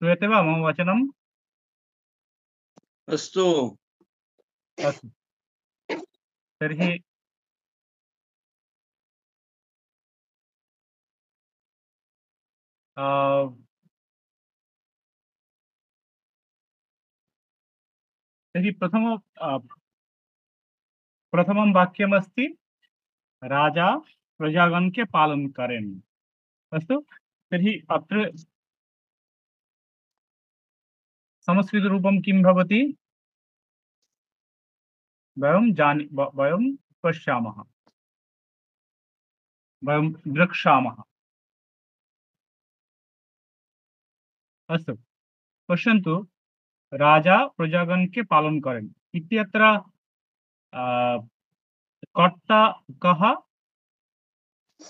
श्रूयते वा मम वचनम्? अस्तु। अस्तु तर्हि प्रथमं वाक्यमस्ति राजा प्रजागण के पालन करेन्। अस्तु तर्हि अत्र संस्कृतरूपं किं भवति वयं पश्यामः, वयं द्रक्ष्यामः। अस्तु पश्यन्तु, राजा प्रजागण के पालन करेन् इत्यत्र कर्ता कः?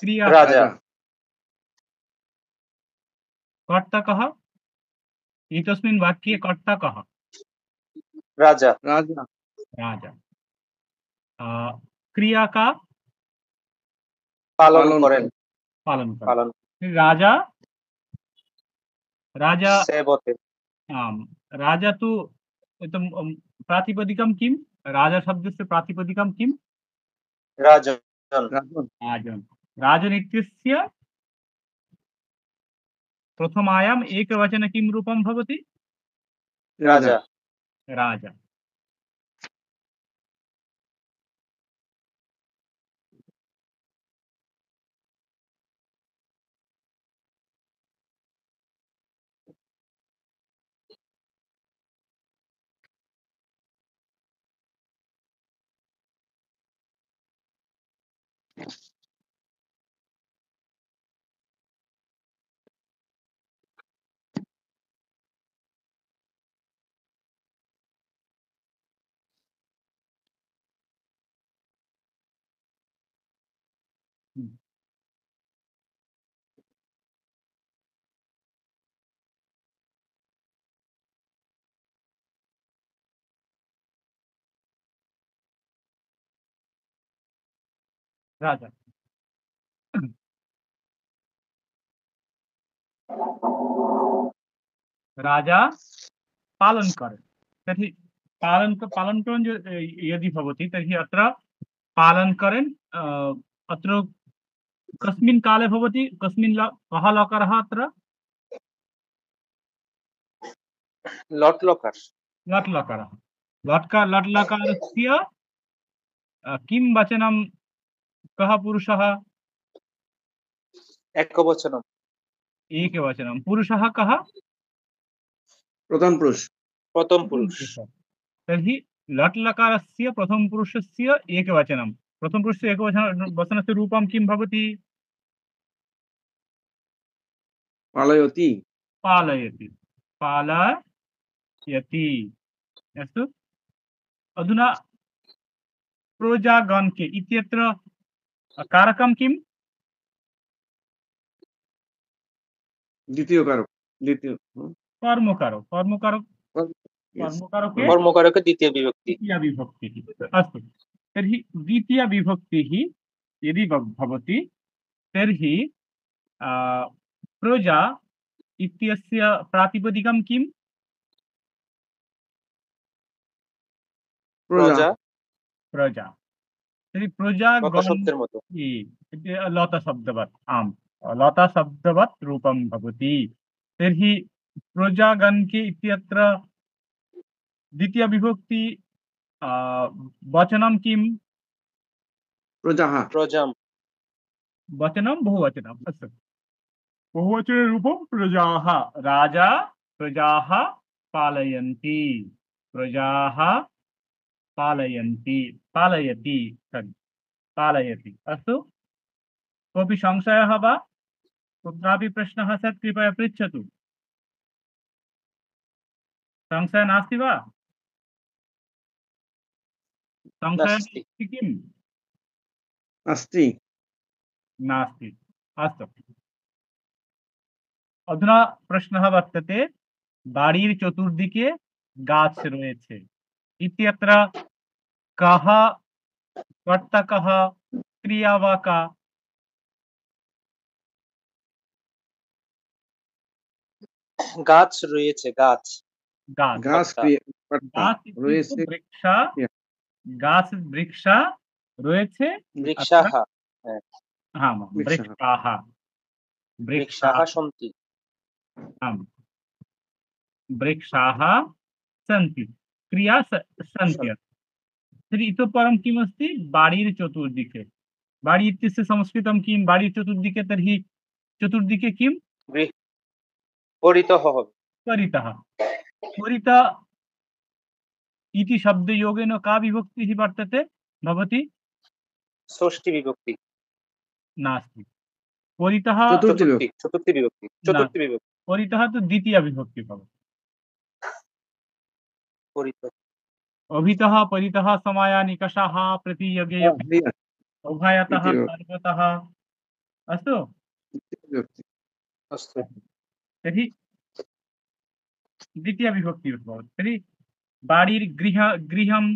क्रिया राजा। कर्ता कः? एतस्मिन् वाक्ये कर्ता कः? राजा। राजा। राजा। क्रिया का? पालन करेन्। पालन करेन्। राजा राजा सेवते। आम्, राजा तु प्रातिपदिकं किं? राजा शब्दस्य प्रातिपदिकं किं? राजन्। राजन्। राजन् इत्यस्य प्रथमायाम् एकवचन किं रूपं भवति? राजा। राजा। राजा। राजा पालन करेन् तर्हि पालन करेन् यदि भवति तर्हि अत्र पालन करेन् अत्र कस्मिन् काले भवति? कः लकारः अत्र? लट् लकार। लट् लकारः। लट् लकारस्य किं वचनं? कः पुरुषः? एकवचनम्। एकवचनं। पुरुषः कः? प्रथम पुरुष प्रथम पुरुष तर्हि लट् लकारस्य प्रथमपुरुषस्य एकवचनं प्रथमपुरुषस्य एकवचनस्य रूपं किं भवति पालयति पालयति पालयति अस्तु अधुना प्रोजागणके इत्यत्र कारकं किम् द्वितीय कारक द्वितीय कर्मकारके कर्मकारक द्वितीय विभक्ति द्वितीया विभक्तिः अस्तु तर्हि द्वितीया विभक्तिः यदि भवति तर्हि प्रजा इत्यस्य प्रातिपदिकं किम् प्रजा प्रजा तर्हि प्रजा लताशब्देर मतो लताशब्दवत् आम् लताशब्दवत् रूपं भवति तर्हि प्रजागणके इत्यत्र द्वितीया विभक्ति वचनं किम् प्रजाः प्रजां वचनं बहुवचनम् अस्तु बहुवचनरूपं प्रजाः राजा प्रजाः पालयन्ति प्रजाः पालयन्ति पालयति पालयति अस्तु कोऽपि संशयः वा कुत्रापि प्रश्नः स्यात् कृपया पृच्छतु संशयः नास्ति वा संशयः नास्ति। अस्ति किम् अस्ति नास्ति अस्तु अधुना प्रश्नः वर्तते बाड़ीर चतुर्दिके गाछ रयेछे इत्यत्र कः कर्तकः क्रिया वा का গাছ রয়েছে গাছ गाछ घास कर्ता। गाछ इत्युक्ते वृक्ष गाछ वृक्ष रयेछे বৃক্ষাः आम् वृक्षाः বৃক্ষাः सन्ति आम् वृक्षाः सन्ति क्रिया सन्ति तर्हि इतः परं किमस्ति बाड़ीर चतुर्दिके बाड़ी इत्यस्य संस्कृतं किं बाड़ीर चतुर्दिके तर्हि चतुर्दिके किं परितः परितः परितः इति शब्दयोगेन का विभक्तिः वर्तते भवति षष्ठी विभक्ति नास्ति परितः चतुर्थी विभक्ति परितः तु द्वितीया विभक्ति भवति परितः अभितः परितः समाया निकषाः प्रतियगे उभयतः सर्वतः अस्तु अस्तु तर्हि द्वितीया विभक्तिः भवति तर्हि बाड़ीर गृहं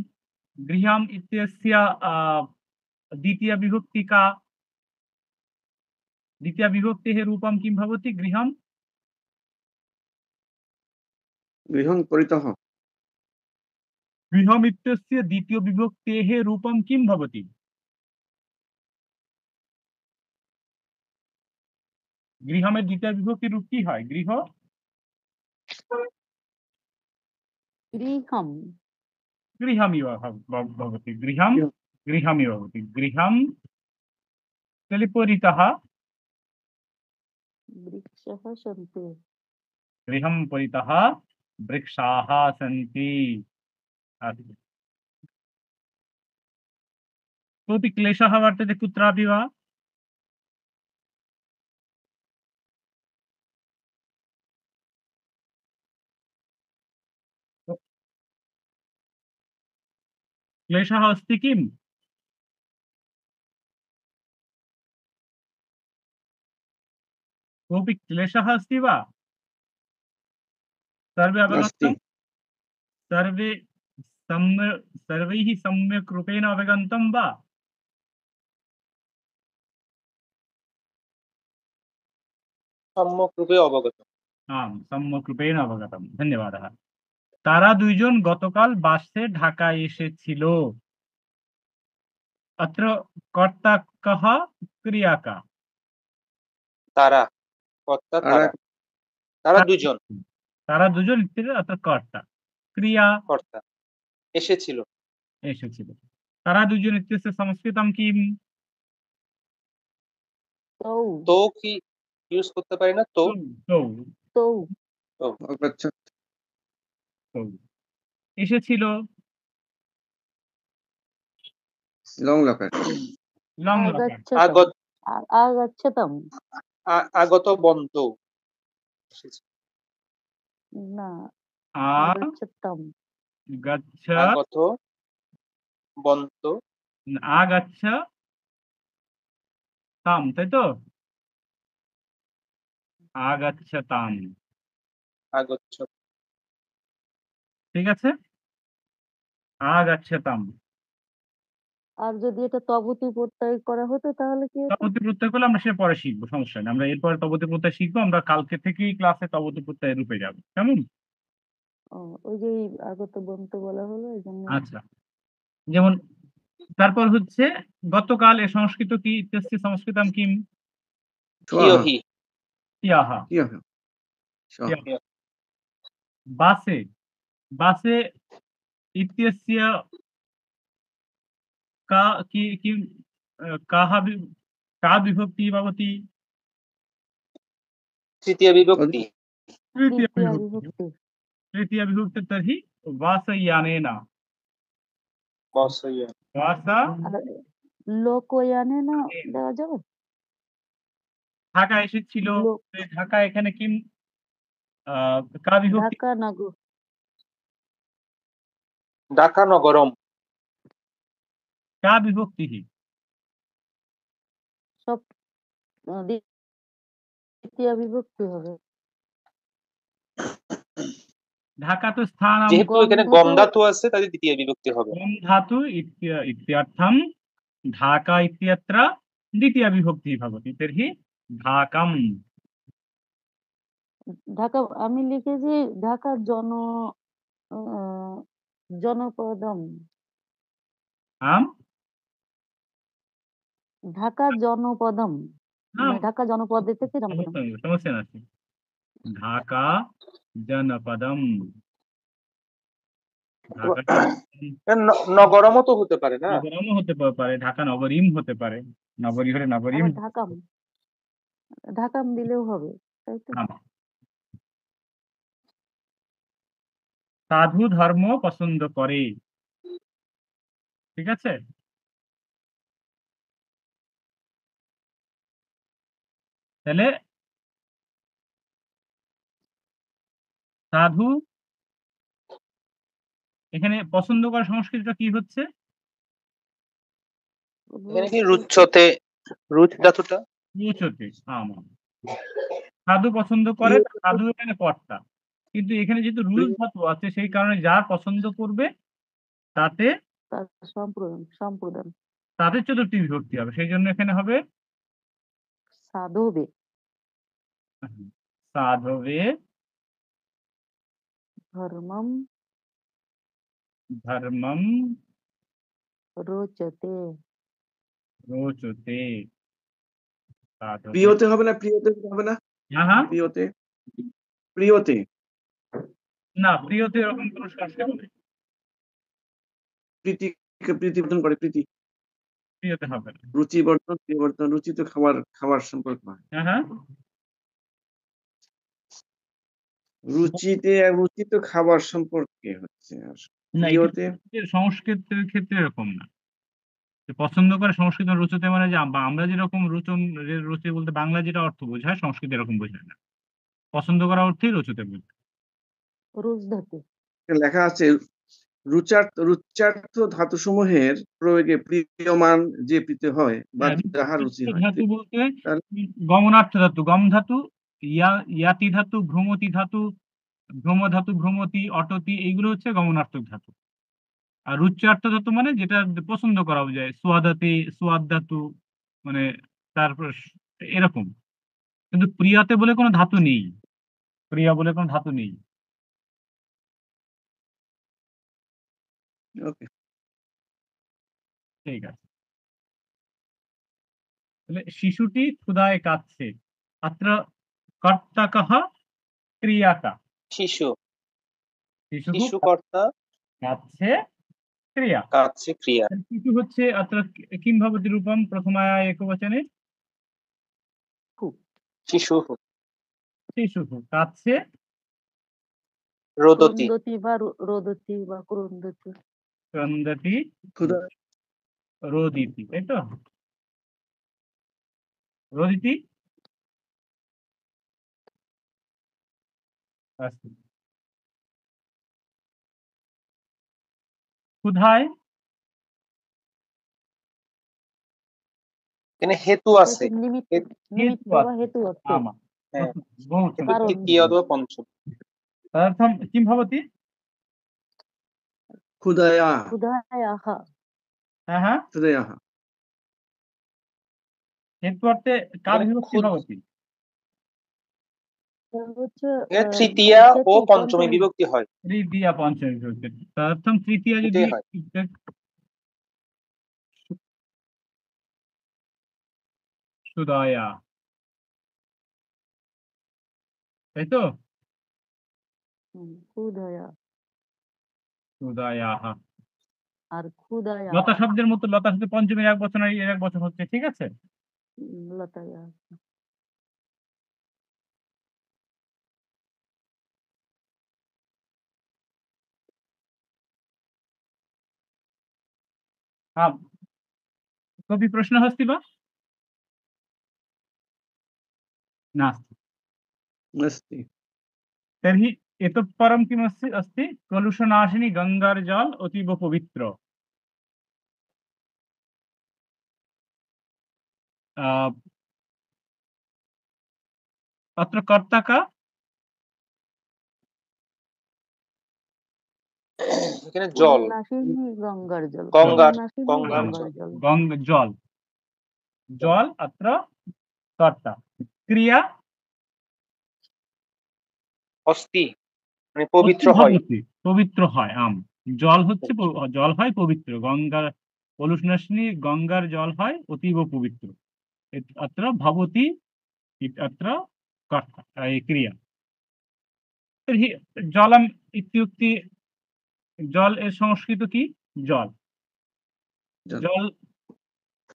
गृहम् इत्यस्य द्वितीया विभक्ति का द्वितीया विभक्तेः रूपं किं भवति गृहं गृहं परितः गृहम् इत्यस्य द्वितीय विभक्तेः रूपं किं भवति गृहमेर द्वितीय विभक्ति रूप की है गृह गृहं गृहमिव भवति गृहं गृहमिव भवति गृहं तर्हि परितः वृक्षः सन्ति गृहं परितः वृक्षाः सन्ति अस्तु कोऽपि क्लेशः वर्तते कुत्रापि वा क्लेशः अस्ति किम् कोऽपि क्लेशः अस्ति वा सर्वे अवगतं सर्वैः सम्यक् रूपेण अवगतं वा सम्यक् रूपे अवगतम् आम् सम्यक् रूपेण अवगतं धन्यवादः তারা দুইজন গতকাল বাসে ঢাকায় এসেছিল अत्र कर्ता कः क्रिया का তারা কর্তা তারা দুজন তারা দুজন ইত্যাদি अत्र कर्ता क्रिया কর্তা এসেছিল তারা দুজন ইত্যस्य সংস্কৃতম কিম তো কি ইউজ করতে পারি না তো तो अगच्छत् এসেছিল লং লকার। লং লকার। आगच्छतम् আগত आगच्छतम् আগত বন্ত এসেছে। না আ आगच्छतम् গচ্ছ আগত বন্ত আগাচ্ছ তাম, তাই তো? আগাচ্ছতাম, আগচ্ছ ঠিক আছে? আগাচ্ছতাম। আর যদি এটা তবতি প্রত্যয় করা হতো তাহলে কি হতো? তবতি প্রত্যয় করলে আমরা সেটা পরে শিখবো, সমস্যা নেই। আমরা এরপরে তবতি প্রত্যয় শিখবো, আমরা কালকে থেকেই ক্লাসে তবতি প্রত্যয়ের রূপে যাবো, কেমন? ও, ওই যে আগত বন্ত বলা হলো এই জন্য। আচ্ছা, যেমন তারপর হচ্ছে গতকাল এ সংস্কৃত কি ইত্যস্তি সংস্কৃতম কিম স্বাহা। হিয়হি ইয়াহা কিয়াহা। স্বাহা। ইয়াহা। বাসে বাসে इत्यस्य का कि किं काः का विभक्तिः भवति? তৃতীয় বিভক্তি तृतीया তৃতীয়া विभक्ति। বিভক্তি। तृतीया विभक्ति तर्हि वासयानेन বসইয়া वास আর লোকয়ানে না দেওয়া যাবে? ঢাকা এসেছিল, লোক তো এই ঢাকা এখানে কিম का विभक्ति ঢাকা নগর ঢাকা নগরম का विभक्तिः সব দ্বিতীয় বিভক্তি হবে। ঢাকা তো স্থান যেহেতু গম এখানে ধাতু- গম ধাতু আছে তাদের দ্বিতীয় বিভক্তি হবে गम धातु इत्यर्थं ढाका इत्यत्र द्वितीया विभक्तिः भवति, तर्हि ढाकम्। ঢাকা আমি লিখেছি ঢাকা আহ, জনপদম। आम् ঢাকা জনপদম आम् মানে ঢাকা জনপদের থেকে জনপদম। समस्या नास्ति। ঢাকা জনপদম, ঢাকা নগরমও তো হতে পারে না নগরমও হতে পারে, ঢাকা নগরীম হতে পারে, নগরী হলে নগরীম। আবার ঢাকাম ঢাকাম দিলেও হবে তাই তো? আম। সাধু ধর্ম পছন্দ করে, ঠিক আছে? তাহলে সাধু এখানে পছন্দ করা সংস্কৃতিটা কি হচ্ছে? এখানে কি রুচ্ছতে রুচ ধাতুটা রুচতে। আম। সাধু পছন্দ করে, সাধু এখানে কর্তা, কিন্তু এখানে যেহেতু রুল ধাতু আছে সেই কারণে যার পছন্দ করবে তাতে তার সম্প্রদান তাদের চতুর্থী বিভক্তি হবে, সেই জন্য এখানে হবে সাধবে সাধবে ধর্মম ধর্মম রোচতে। রোচতে। সাধবে। প্রিয়তে হবে না? প্রিয়তে হবে না? হ্যাঁ হ্যাঁ, প্রিয়তে প্রিয়তে না প্রিয়তে এরকম কোনো সংস্কৃত নেই, প্রীতিকে প্রীতি বর্ধন করে। প্রীতি প্রিয়তে হবে না। রুচি বর্ধন, প্রিয় বর্ধন। রুচি তো খাবার সম্পর্ক হয়। হ্যাঁ হ্যাঁ, রুচি তো খাবার সম্পর্কে হচ্ছে। আর না প্রিয়তে সংস্কৃতের ক্ষেত্রে এরকম না, যে পছন্দ করে সংস্কৃত রুচতে মানে যে আমরা যেরকম রুচি বলতে বাংলা যেটা অর্থ বোঝায় সংস্কৃত এরকম বোঝায় না, পছন্দ করা অর্থেই রুচতে বোঝায়। রুচ ধাতু লেখা আছে রুচার্থ ধাতু সমূহের প্রয়োগে প্রিয়মান যে প্রীতি হয় বা যাহা রুচি হয়। ধাতু বলতে তাহলে গমনার্থ ধাতু, গম ধাতু, ইয়াতি ধাতু, ভ্রমতি ধাতু, ভ্রম ধাতু, ভ্রমতি, অটতি, এইগুলো হচ্ছে গমনার্থক ধাতু। আর উচ্চার্থ ধাতু মানে যেটা পছন্দ করা যায়, সোয়াদাতে সোয়াদ ধাতু, মানে তারপর এরকম। কিন্তু প্রিয়াতে বলে কোনো ধাতু নেই, প্রিয়া বলে কোনো ধাতু নেই। ওকে, ঠিক আছে, তাহলে শিশুটি ক্ষুধায় কাঁদছে, अत्र কর্তা কহ ক্রিয়াটা, শিশু শিশু শিশু কর্তা কাঁদছে ক্রিয়া, কাছে ক্রিয়া শিশু হচ্ছে अत्र किं भवति रूपं प्रथमाया एकवचने শিশু শিশু কাঁদছে রোদতি ক্রন্দতি বা রোদতি বা ক্রন্দতি। ক্রন্দতি ক্ষুধা রোদিতি, তাই তো? রোদিতি আচ্ছা। ক্ষুধায় এখানে হেতু এটা আছে। কি নিমিত্ত হেতু বা আছে। হেতু অর্থে? आमा হ্যাঁ, बहु কিন্তু কারণ। তৃতীয় অথবা পঞ্চম। तदर्थं किं भवति? ক্ষুধায়া ক্ষুধায়াः। हाँ, हाँ, ক্ষুধায়াः हेतु अर्थे का এখানে विभक्ति भवति? হচ্ছে এখানে তৃতীয়া ও হেতু পঞ্চমী বিভক্তি হয়, तृतीया पञ्चमी विभक्ति। तदर्थं तृतीया দুটোই यदि হয়। क्षुधाया, তাই তো? ক্ষুধায়া ক্ষুধায়াः। আর ক্ষুধায়া লতা শব্দের মতো লতা শব্দের পঞ্চমীর এক বচন আর এর এক বচন হচ্ছে, ঠিক আছে? লতায়া। आम्, कोऽपि प्रश्नः अस्ति वा? नास्ति। अस्ति। तर्हि इतः परं किमस्ति अस्ति? कलुषनाशिनी गङ्गार जल अतीव पवित्र। अत्र कर्ता का? এখানে জল, নাসিনী গঙ্গার জল। গঙ্গার নাসিনী গঙ্গার গঙ্গার জল। জল। जल जल अत्र कर्ता। क्रिया অস্থি মানে পবিত্র অতি হয়। ভবতি, পবিত্র হয়। আম জল হচ্ছে জল হয় পবিত্র। গঙ্গার কলুষনাশিনী গঙ্গার জল হয় অতীব পবিত্র। अत्र भवति अत्र कर्ता क्रिया। तर्हि जलम् इत्युक्ते জল এর সংস্কৃত কি? জল। জল। জল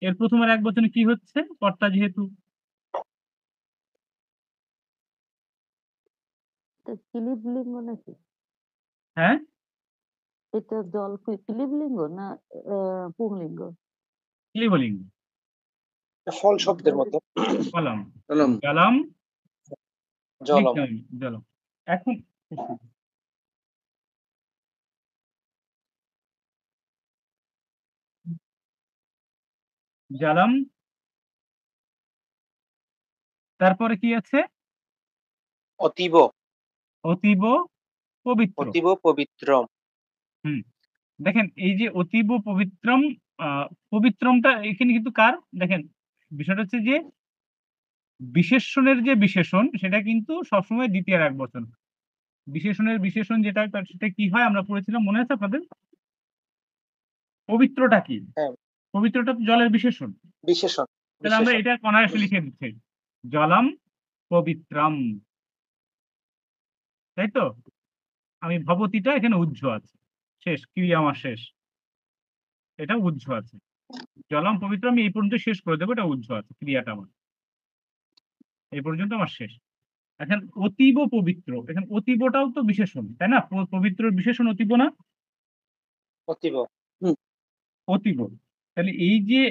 এর প্রথমের এক বচনে কি হচ্ছে? কর্তা যেহেতু। এটা কিলিবলিঙ্গ নাকি? হ্যাঁ, এটা জল কি কিলিবলিঙ্গ না পুংলিঙ্গ? ক্লিবলিঙ্গ। ফল শব্দের মতো। কলম কলম জলম জলম জলম। এখন জলম, তারপরে কি আছে? অতীব অতীব পবিত্র। অতীব পবিত্রম। দেখেন এই যে অতীব পবিত্রম, পবিত্রমটা এখানে কিন্তু কার? দেখেন বিষয়টা হচ্ছে যে বিশেষণের যে বিশেষণ সেটা কিন্তু সবসময় দ্বিতীয় এক বচন। বিশেষণের বিশেষণ যেটা সেটা কি হয় আমরা পড়েছিলাম, মনে আছে আপনাদের? পবিত্রটা কি? হ্যাঁ। পবিত্রটা তো জলের বিশেষণ। বিশেষণ। তাহলে আমরা এটা অনায়াসে লিখে দিচ্ছি জলম পবিত্রম, তাই তো? আমি ভবতিটা এখানে উজ্জ্ব আছে, শেষ ক্রিয়া আমার শেষ, এটা উজ্জ্ব আছে। জলম পবিত্র আমি এই পর্যন্ত শেষ করে দেবো, এটা উজ্জ্ব আছে ক্রিয়াটা আমার এই পর্যন্ত আমার শেষ। এখন অতীব পবিত্র, এখন অতীবটাও তো বিশেষণ, তাই না? পবিত্র বিশেষণ অতীব না? অতীব অতীব। তাহলে এই যে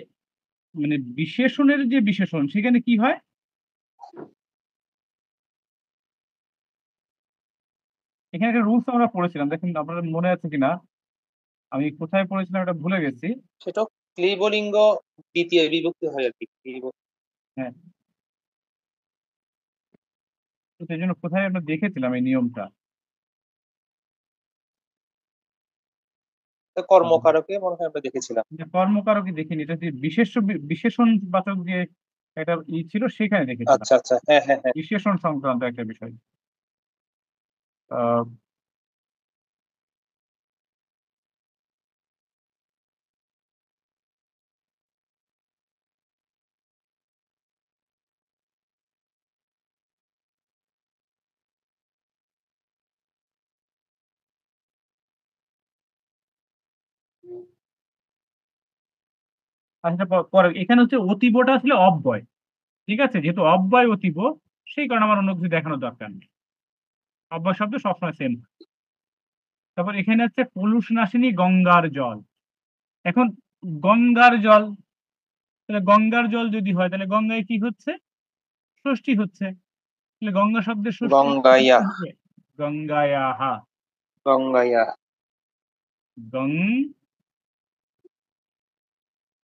মানে বিশেষণের যে বিশেষণ সেখানে কি হয়? এখানে একটা রুলস আমরা পড়েছিলাম, দেখুন আপনাদের মনে আছে কিনা, আমি কোথায় পড়েছিলাম এটা ভুলে গেছি। সেটা ক্লিবলিঙ্গ দ্বিতীয় বিভক্তি হয় আর কি। হ্যাঁ, তো সেই জন্য কোথায় আমরা দেখেছিলাম এই নিয়মটা? কর্মকারকে মনে হয় আমরা দেখেছিলাম। কর্মকারকে দেখিনি, এটা যে বিশেষণ বাচক যে একটা ছিল সেখানে দেখেছিলাম। আচ্ছা আচ্ছা, হ্যাঁ হ্যাঁ হ্যাঁ। বিশেষণ সংক্রান্ত একটা বিষয়। আহ, আচ্ছা পরে এখানে হচ্ছে অতীবটা আসলে অব্যয়, ঠিক আছে? যেহেতু অব্যয় অতীব, সেই কারণে আমার অন্য কিছু দেখানোর দরকার নেই। অব্যয় শব্দ সবসময় সেম। তারপর এখানে হচ্ছে পলুষ নাশিনী গঙ্গার জল। এখন গঙ্গার জল, তাহলে গঙ্গার জল যদি হয় তাহলে গঙ্গায় কি হচ্ছে? ষষ্ঠী হচ্ছে। তাহলে গঙ্গা শব্দের ষষ্ঠী গঙ্গায়া কি হবে? গঙ্গায়াহা। গঙ্গায়া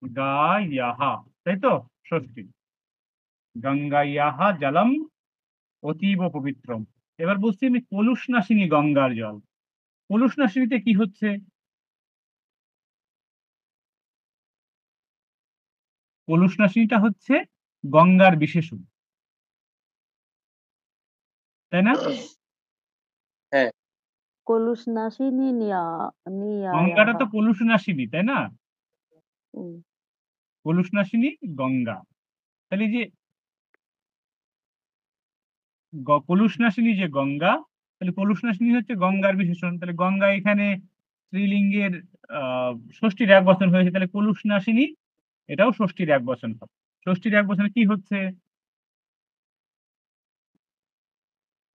গঙ্গায়াহা, তাই তো? ষষ্ঠী। গঙ্গায়াহা জলম অতীব পবিত্রম। এবার বলছি আমি পলুষ নাশিনী গঙ্গার জল। পলুষ নাশিনীতে কি হচ্ছে? পলুষ নাশিনীটা হচ্ছে গঙ্গার বিশেষণ, তাই না? হ্যাঁ কলুষ নাশিনী গঙ্গাটা নিয়ায়াহা। তো পলুষ নাশিনী, তাই না? হুম, পলুষ নাশিনী গঙ্গা। তাহলে এই যে পলুষ নাশিনী যে গঙ্গা, তাহলে পলুষ নাশিনী হচ্ছে গঙ্গার বিশেষণ। তাহলে গঙ্গা এখানে স্ত্রীলিঙ্গের ষষ্ঠীর এক বচন হয়েছে, তাহলে পলুষ নাশিনী এটাও ষষ্ঠীর এক বচন হবে। ষষ্ঠীর এক বচনে কি হচ্ছে?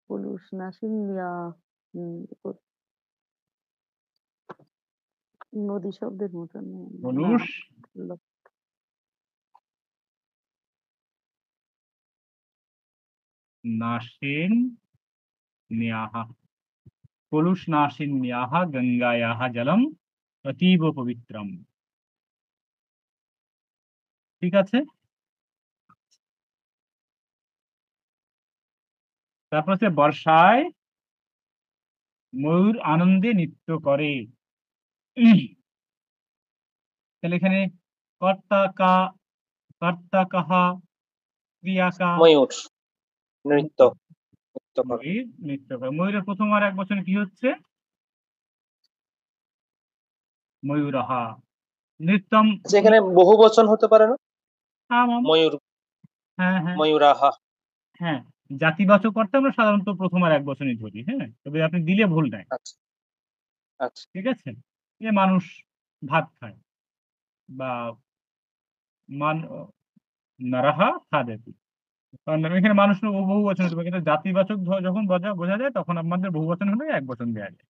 কলুষ নাশিনী নদী শব্দের মতন না, পলুষ ল- নাশিন ন্যাহা। পলুষ নাশিন ন্যাহা গঙ্গায়াহা জলম অতীব পবিত্রম। ঠিক আছে? তারপর হচ্ছে বর্ষায় ময়ূর আনন্দে নৃত্য করে। তাহলে এখানে কর্তা কা, কর্তা কাহা, ক্রিয়া কা। ময়ূর নৃত্য নৃত্য করে। ময়ূর নৃত্য করে। ময়ূরের প্রথম আর এক বচনে কি হচ্ছে? ময়ূরহা। নৃত্যম। আচ্ছা এখানে বহু বচন হতে পারে না? আমাম। ময়ূর হ্যাঁ হ্যাঁ ময়ূরাহা। হ্যাঁ, জাতিবাচক অর্থে আমরা সাধারণত প্রথম আর এক বচনই ধরি, হ্যাঁ, তবে আপনি দিলে ভুল নাই। আচ্ছা আচ্ছা ঠিক আছে? যে মানুষ ভাত খায় বা মান নারাহা খাদেতি, কারণ এখানে মানুষ বহু বচন হতে পারে, কিন্তু জাতিবাচক যখন বোঝা যায় তখন আমাদের বহু বচন হলে এক বচন দেওয়া যায়।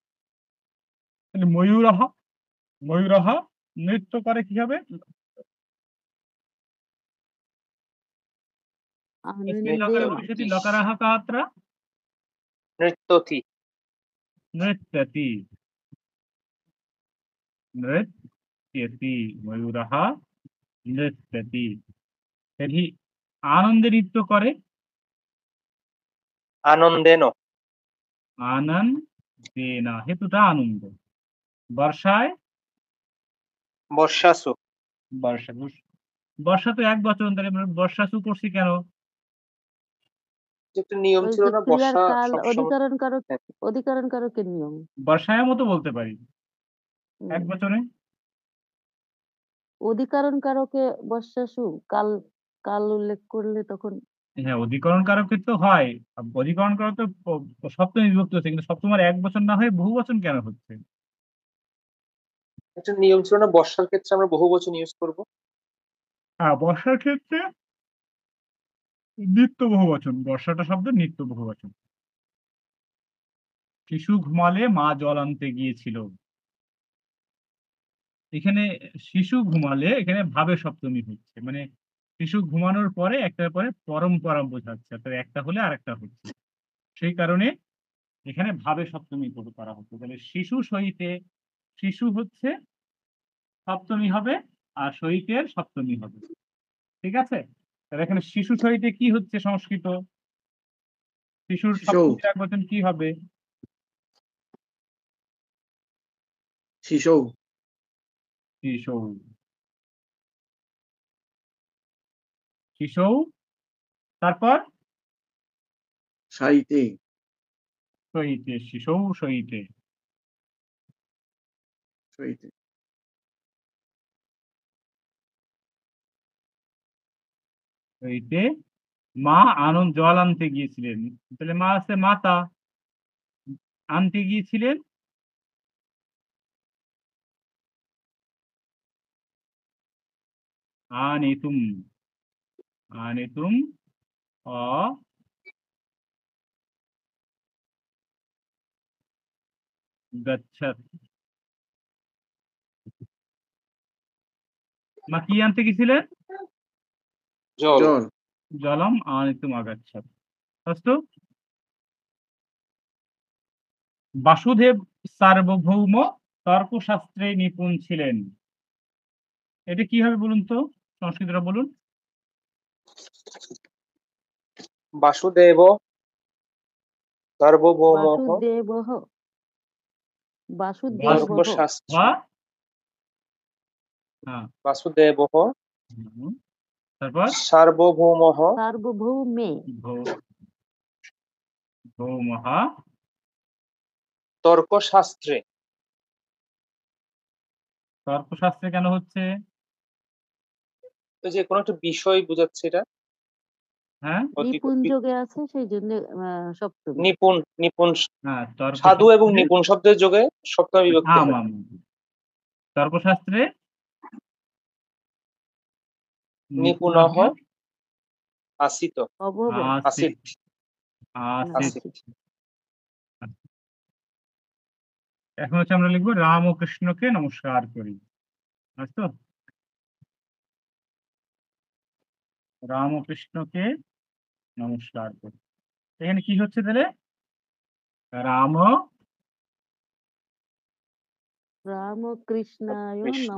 তাহলে ময়ূরহা, ময়ূরহা নৃত্য করে কি হবে? আনন্দে ভবিষ্যতি লকারাহা কাত্রা নৃত্যতি নৃত্যতি। নৃত্যতি ময়ূরः নৃত্যতি। তর্हि আনন্দে নৃত্য করে। আনন্দেন আনন্দেন, হেতুটা আনন্দ। বর্ষায় বর্ষাসু বর্ষা, বর্ষা তো এক বচন, তাহলে আমরা বর্ষাসু করছি কেন? একটা নিয়ম ওই ছিল যে না ক্রিয়ার বর্ষা কাল সবসময়? হ্যাঁ, অধিকরণ কারকের নিয়ম। বর্ষায়ামও তো বলতে পারি হুম, এক বচনে। অধিকরণ কারকে বর্ষাসু কাল কাল উল্লেখ করলে তখন হ্যাঁ, অধিকরণ কারকে তো হয়। অধিকরণ কারক তো সপ্তমী বিভক্তি হচ্ছে, কিন্তু সপ্তম আর এক বচন না হয়ে বহু বচন কেন হচ্ছে? একটা নিয়ম ছিল না বর্ষার ক্ষেত্রে আমরা বহু বচন ইউজ করব? হ্যাঁ, বর্ষার ক্ষেত্রে নিত্য বহুবচন, বর্ষাটা শব্দ নিত্য বহুবচন। শিশু ঘুমালে মা জল আনতে গিয়েছিল। এখানে শিশু ঘুমালে এখানে ভাবে সপ্তমী হচ্ছে, মানে শিশু ঘুমানোর পরে একটার পরে পরম্পরা বোঝাচ্ছে, অর্থাৎ একটা হলে আরেকটা হচ্ছে। সেই কারণে এখানে ভাবে সপ্তমী করা হচ্ছে। তাহলে শিশু সহিতে, শিশু হচ্ছে সপ্তমী হবে আর সহিতের সপ্তমী হবে। ঠিক আছে? তাহলে এখানে শিশু সহিতে কি হচ্ছে সংস্কৃত? শিশুর শিশু সপ্তমীর এক বচন কি হবে? শিশু শিশু। শিশু, তারপর সাইতে সহিতে, শিশু সহিতে। সইতে সহিতে মা জল আনতে গিয়েছিলেন। তাহলে মা আছে মাতা, আনতে গিয়েছিলেন আনিতুম। আনিতুম গচ্ছত। মা কি আনতে গেছিলেন? জল জল জলম আনিতুম আগাচ্ছত। অস্তু। বাসুদেব সার্বভৌম তর্কশাস্ত্রে নিপুণ ছিলেন। এটা কি হবে বলুন তো, সংস্কৃতটা বলুন। বাসুদেব সার্বভৌমঃ বাসুদেবঃ বাসুদেবঃ তর্কশাস্ত্রে বা হ্যাঁ বাসুদেবঃ তারপর সার্বভৌমঃ সার্বভৌমে ভৌমঃ তর্কশাস্ত্রে। তর্কশাস্ত্রে কেন হচ্ছে? তো যে কোনো একটা বিষয় বোঝাচ্ছে এটা। হ্যাঁ নিপুণ যোগে আছে সেই জন্য সপ্তমী। নিপুণ নিপুণ হ্যাঁ সাধু এবং তর্কশাস্ত্রে নিপুণ শব্দের যোগে সপ্তমী বিভক্তি আম হয়। আম তর্কশাস্ত্রে নিপুণঃ আসিত অববে আসিত আসিত। আসিত। এখন হচ্ছে আমরা লিখবো রাম ও কৃষ্ণকে নমস্কার করি। বুঝতো? রাম ও কৃষ্ণকে নমস্কার করি। এখানে কি হচ্ছে তাহলে? রাম রাম কৃষ্ণায় কৃষ্ণ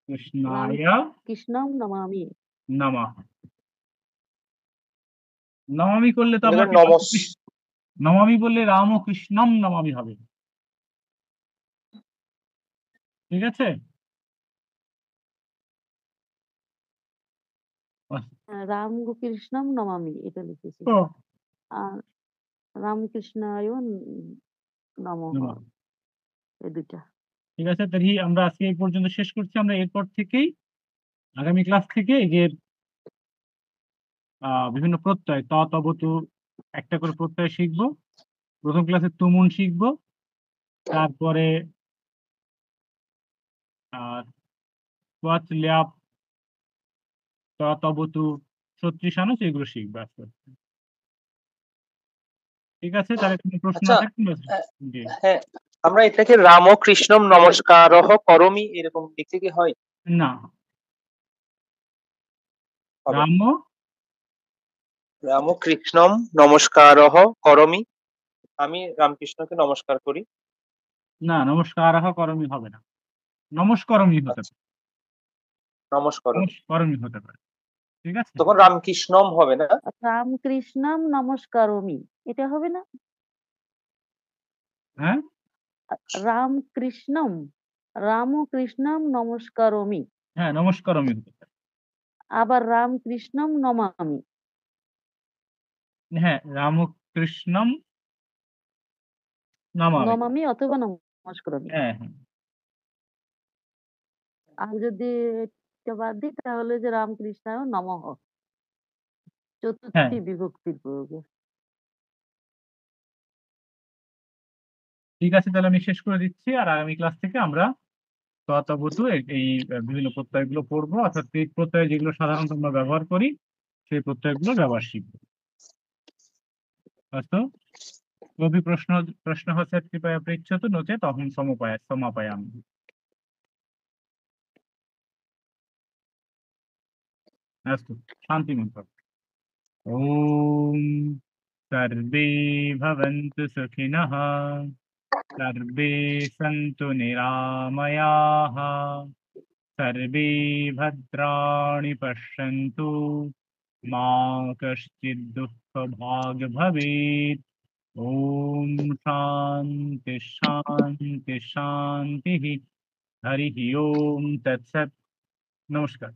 কৃষ্ণায় কৃষ্ণম নমামি। নমঃ। নমামি করলে তো এটা আমাকে নমস নমামি বললে রাম ও কৃষ্ণম নমামি হবে। ঠিক আছে? রাম কৃষ্ণম নমামি এটা লিখেছি। ও আর রামকৃষ্ণায় নমঃ নমঃ। এই দুইটা। ঠিক আছে, তাহলে আমরা আজকে এই পর্যন্ত শেষ করছি। আমরা এরপর থেকেই আগামী ক্লাস থেকে এই যে বিভিন্ন প্রত্যয় ত তব তু একটা করে প্রত্যয় শিখবো। প্রথম ক্লাসে তুমুন শিখবো, তারপরে ওয়াচ ল্যাপ ত তব তু ছত্রিশানুষ এগুলো শিখবো আস্তে আস্তে। ঠিক আছে, তাহলে কোনো প্রশ্ন আচ্ছা, আছে? জি হ্যাঁ, আমরা এটাকে রাম কৃষ্ণম নমস্কারঃ করমি এরকম লিখতে কি হয়? না, হবে। রাম রাম কৃষ্ণম নমস্কারঃ করমি, আমি রামকৃষ্ণকে নমস্কার করি। না, নমস্কার করমি হবে না, নমস্করমই হতে পারে। নমস্কার নমস্করমই হতে পারে। ঠিক আছে, তখন রামকৃষ্ণম হবে না? রামকৃষ্ণম নমস্কারমি এটা হবে না? হ্যাঁ রামকৃষ্ণম রামকৃষ্ণম নমস্কারমি, হ্যাঁ নমস্করমই হতে পারে। আবার রামকৃষ্ণম নমামি। হ্যাঁ রামকৃষ্ণম নমামি। নমামি অথবা নমস্কারমি। হ্যাঁ হ্যাঁ আর যদি এটা বাদ দিই তাহলে যে রামকৃষ্ণায় নমঃ চতুর্থী বিভক্তির প্রয়োগে। ঠিক আছে, তাহলে আমি শেষ করে দিচ্ছি। আর আগামী ক্লাস থেকে আমরা ততবতু এই বিভিন্ন প্রত্যয়গুলো পড়বো, অর্থাৎ এই প্রত্যয় যেগুলো সাধারণত আমরা ব্যবহার করি সেই প্রত্যয়গুলো ব্যবহার শিখবো। अस्तु कोऽपि प्रश्नः चेत् कृपया पृच्छतु, नो चेत् अहं समापयामि। अस्तु, शान्तिमन्त्रम्। ॐ सर्वे भवन्तु सुखिनः, सर्वे सन्तु निरामयाः, सर्वे भद्राणि पश्यन्तु, मा कश्चित् दुःखभाग् भवेत्। ॐ शान्ति शान्ति शान्तिः। हरिः ओम तत्सत्। नमस्कार।